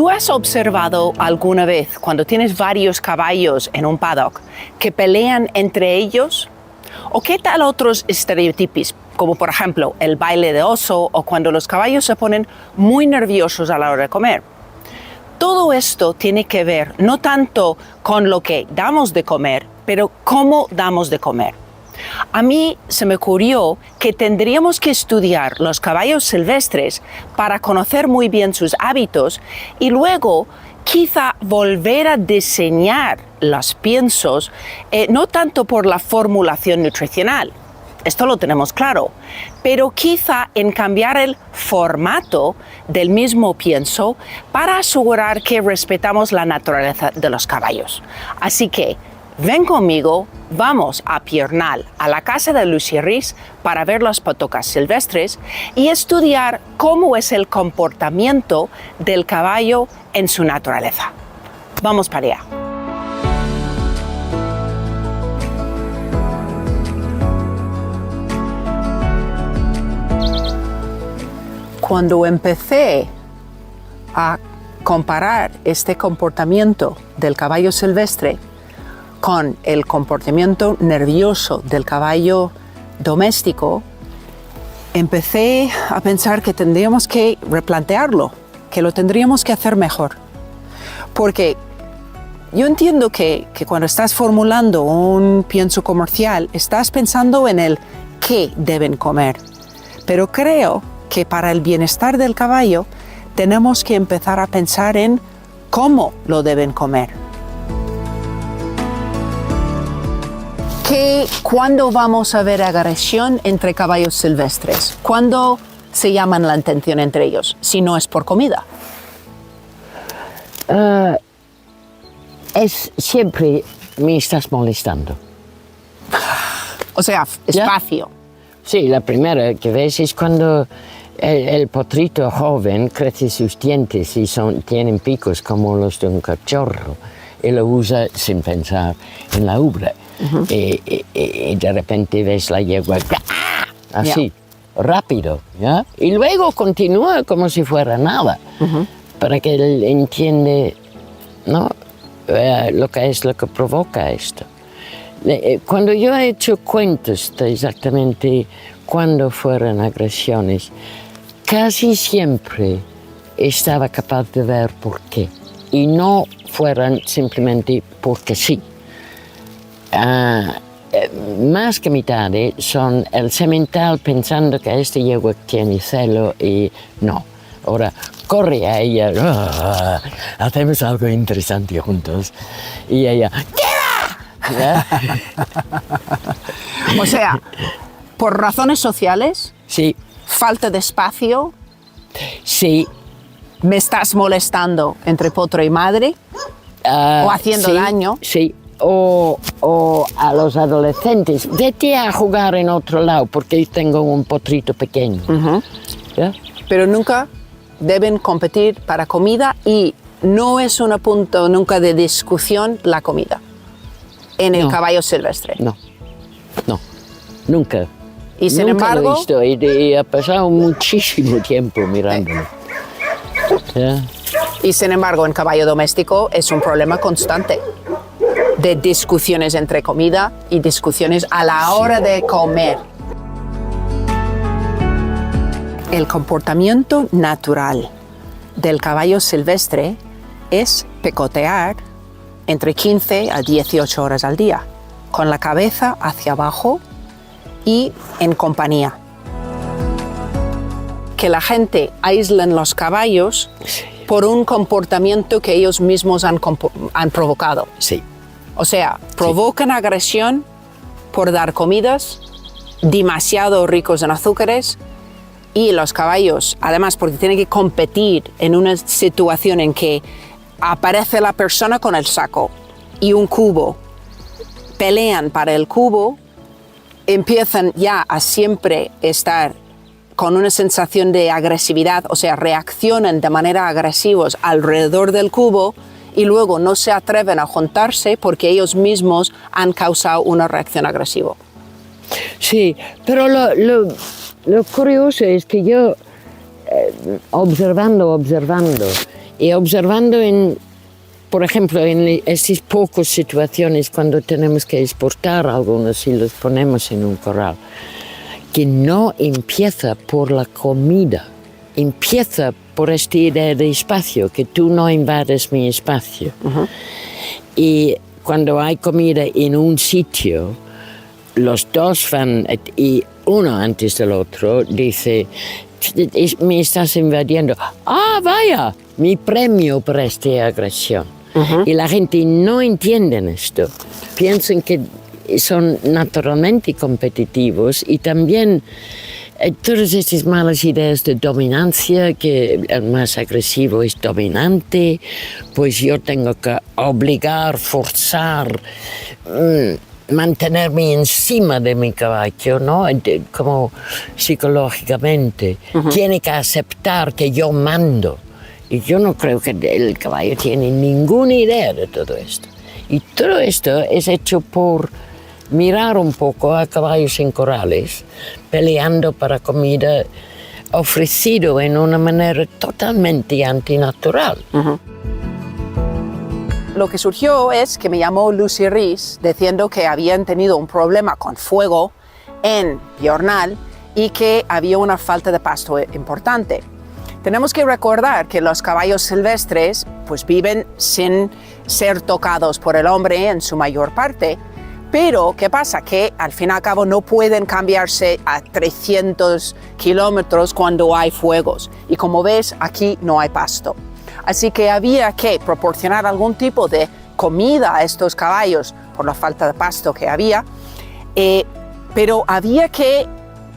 ¿Tú has observado alguna vez, cuando tienes varios caballos en un paddock, que pelean entre ellos? ¿O qué tal otros estereotipos, como por ejemplo el baile de oso o cuando los caballos se ponen muy nerviosos a la hora de comer? Todo esto tiene que ver no tanto con lo que damos de comer, pero cómo damos de comer. A mí se me ocurrió que tendríamos que estudiar los caballos silvestres para conocer muy bien sus hábitos y luego quizá volver a diseñar los piensos, no tanto por la formulación nutricional, esto lo tenemos claro, pero quizá en cambiar el formato del mismo pienso para asegurar que respetamos la naturaleza de los caballos. Así que ven conmigo, vamos a Piornal, a la casa de Lucy Rees, para ver las patocas silvestres y estudiar cómo es el comportamiento del caballo en su naturaleza. Vamos para allá. Cuando empecé a comparar este comportamiento del caballo silvestre con el comportamiento nervioso del caballo doméstico, empecé a pensar que tendríamos que replantearlo, que lo tendríamos que hacer mejor. Porque yo entiendo que cuando estás formulando un pienso comercial, estás pensando en el qué deben comer. Pero creo que para el bienestar del caballo tenemos que empezar a pensar en cómo lo deben comer. ¿Cuándo vamos a ver agresión entre caballos silvestres? ¿Cuándo se llaman la atención entre ellos? Si no es por comida. Es siempre me estás molestando. O sea, espacio. ¿Ya? Sí, la primera que ves es cuando el potrito joven crece sus dientes y tienen picos como los de un cachorro y lo usa sin pensar en la ubre. Uh-huh. Y de repente ves la yegua así, rápido, ¿ya? Y luego continúa como si fuera nada, uh-huh, para que él entiende, ¿no? Lo que provoca esto. Cuando yo he hecho cuentas de exactamente cuándo fueron agresiones, casi siempre estaba capaz de ver por qué y no fueran simplemente porque sí. Más que mitad son el semental pensando que este yegua tiene celo y no. Ahora corre a ella, hacemos algo interesante juntos y ella, ¿ya? O sea, por razones sociales, sí. Falta de espacio, sí. Me estás molestando entre potro y madre, o haciendo sí, daño. Sí. O a los adolescentes, vete a jugar en otro lado porque tengo un potrito pequeño. Uh-huh. ¿Ya? Pero nunca deben competir para comida y no es un punto nunca de discusión la comida en el caballo silvestre. No, nunca. Y sin nunca embargo, lo he visto y ha pasado muchísimo tiempo mirándolo. ¿Ya? Y sin embargo, en caballo doméstico es un problema constante de discusiones entre comida y discusiones a la hora de comer. El comportamiento natural del caballo silvestre es picotear entre 15 a 18 horas al día, con la cabeza hacia abajo y en compañía. Que la gente aísle los caballos por un comportamiento que ellos mismos han provocado. Sí. O sea, provocan agresión por dar comidas demasiado ricos en azúcares y los caballos, además porque tienen que competir en una situación en que aparece la persona con el saco y un cubo, pelean para el cubo, empiezan ya a siempre estar con una sensación de agresividad, o sea, reaccionan de manera agresivos alrededor del cubo y luego no se atreven a juntarse porque ellos mismos han causado una reacción agresiva. Sí, pero lo curioso es que yo, observando, Y observando por ejemplo, en estas pocas situaciones cuando tenemos que exportar algunos y los ponemos en un corral, que no empieza por la comida, empieza por esta idea de espacio, que tú no invades mi espacio. Y cuando hay comida en un sitio, los dos van, y uno antes del otro dice, me estás invadiendo. Ah, vaya, mi premio por esta agresión. Y la gente no entiende esto. Piensan que son naturalmente competitivos y también todas estas malas ideas de dominancia, que el más agresivo es dominante, pues yo tengo que obligar, forzar, mantenerme encima de mi caballo, ¿no? Como psicológicamente. Tiene que aceptar que yo mando. Y yo no creo que el caballo tiene ninguna idea de todo esto. Y todo esto es hecho por mirar un poco a caballos en corrales, peleando para comida, ofrecido en una manera totalmente antinatural. Lo que surgió es que me llamó Lucy Rees diciendo que habían tenido un problema con fuego en Björnal y que había una falta de pasto importante. Tenemos que recordar que los caballos silvestres pues viven sin ser tocados por el hombre en su mayor parte, pero ¿qué pasa? Que al fin y al cabo no pueden cambiarse a 300 kilómetros cuando hay fuegos y como ves aquí no hay pasto. Así que había que proporcionar algún tipo de comida a estos caballos por la falta de pasto que había, pero había que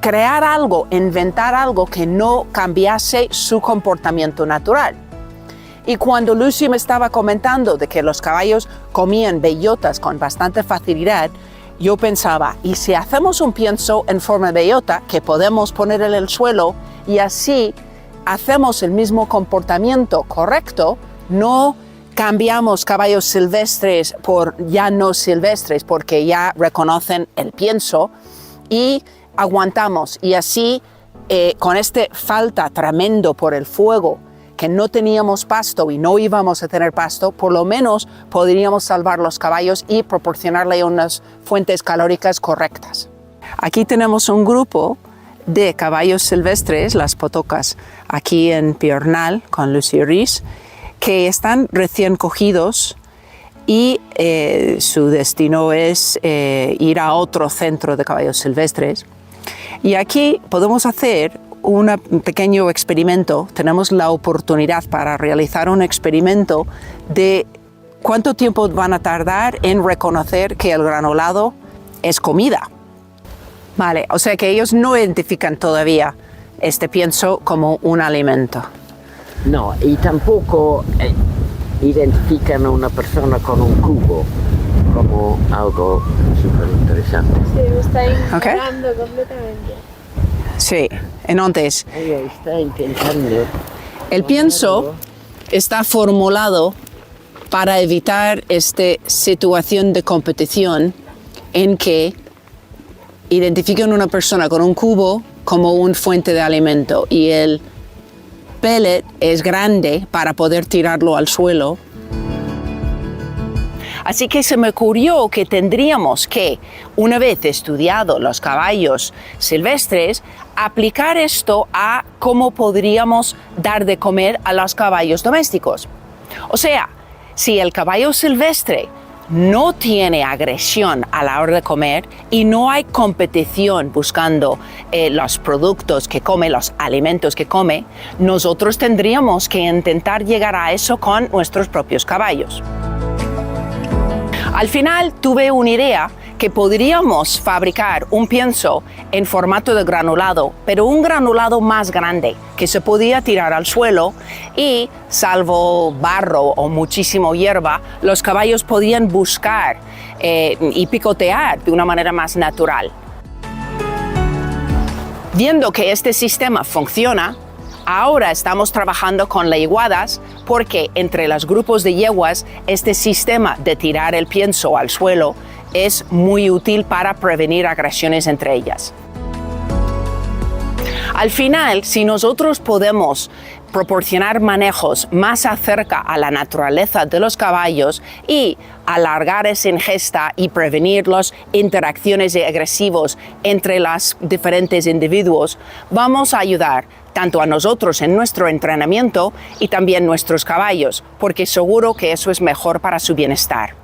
crear algo, inventar algo que no cambiase su comportamiento natural. Y cuando Lucy me estaba comentando de que los caballos comían bellotas con bastante facilidad, yo pensaba, ¿y si hacemos un pienso en forma de bellota que podemos poner en el suelo y así hacemos el mismo comportamiento correcto, no cambiamos caballos silvestres por ya no silvestres porque ya reconocen el pienso y aguantamos y así con este falta tremendo por el fuego que no teníamos pasto y no íbamos a tener pasto, por lo menos podríamos salvar los caballos y proporcionarle unas fuentes calóricas correctas. Aquí tenemos un grupo de caballos silvestres, las potocas, aquí en Björnal con Lucy Rees, que están recién cogidos y su destino es ir a otro centro de caballos silvestres. Y aquí podemos hacer un pequeño experimento. Tenemos la oportunidad para realizar un experimento de cuánto tiempo van a tardar en reconocer que el granulado es comida. Vale, o sea que ellos no identifican todavía este pienso como un alimento. No, y tampoco identifican a una persona con un cubo como algo súper interesante. Sí, me está ignorando completamente. Sí, entonces, Ella está intentando. el pienso está formulado para evitar esta situación de competición en que identifican a una persona con un cubo como una fuente de alimento y el pellet es grande para poder tirarlo al suelo. Así que se me ocurrió que tendríamos que, una vez estudiado los caballos silvestres, aplicar esto a cómo podríamos dar de comer a los caballos domésticos. O sea, si el caballo silvestre no tiene agresión a la hora de comer y no hay competición buscando los productos que come, los alimentos que come, nosotros tendríamos que intentar llegar a eso con nuestros propios caballos. Al final tuve una idea que podríamos fabricar un pienso en formato de granulado, pero un granulado más grande que se podía tirar al suelo y, salvo barro o muchísimo hierba, los caballos podían buscar y picotear de una manera más natural. Viendo que este sistema funciona, ahora estamos trabajando con leguadas porque entre los grupos de yeguas este sistema de tirar el pienso al suelo es muy útil para prevenir agresiones entre ellas. Al final, si nosotros podemos proporcionar manejos más acerca a la naturaleza de los caballos y alargar esa ingesta y prevenir las interacciones agresivas entre los diferentes individuos, vamos a ayudar tanto a nosotros en nuestro entrenamiento y también nuestros caballos, porque seguro que eso es mejor para su bienestar.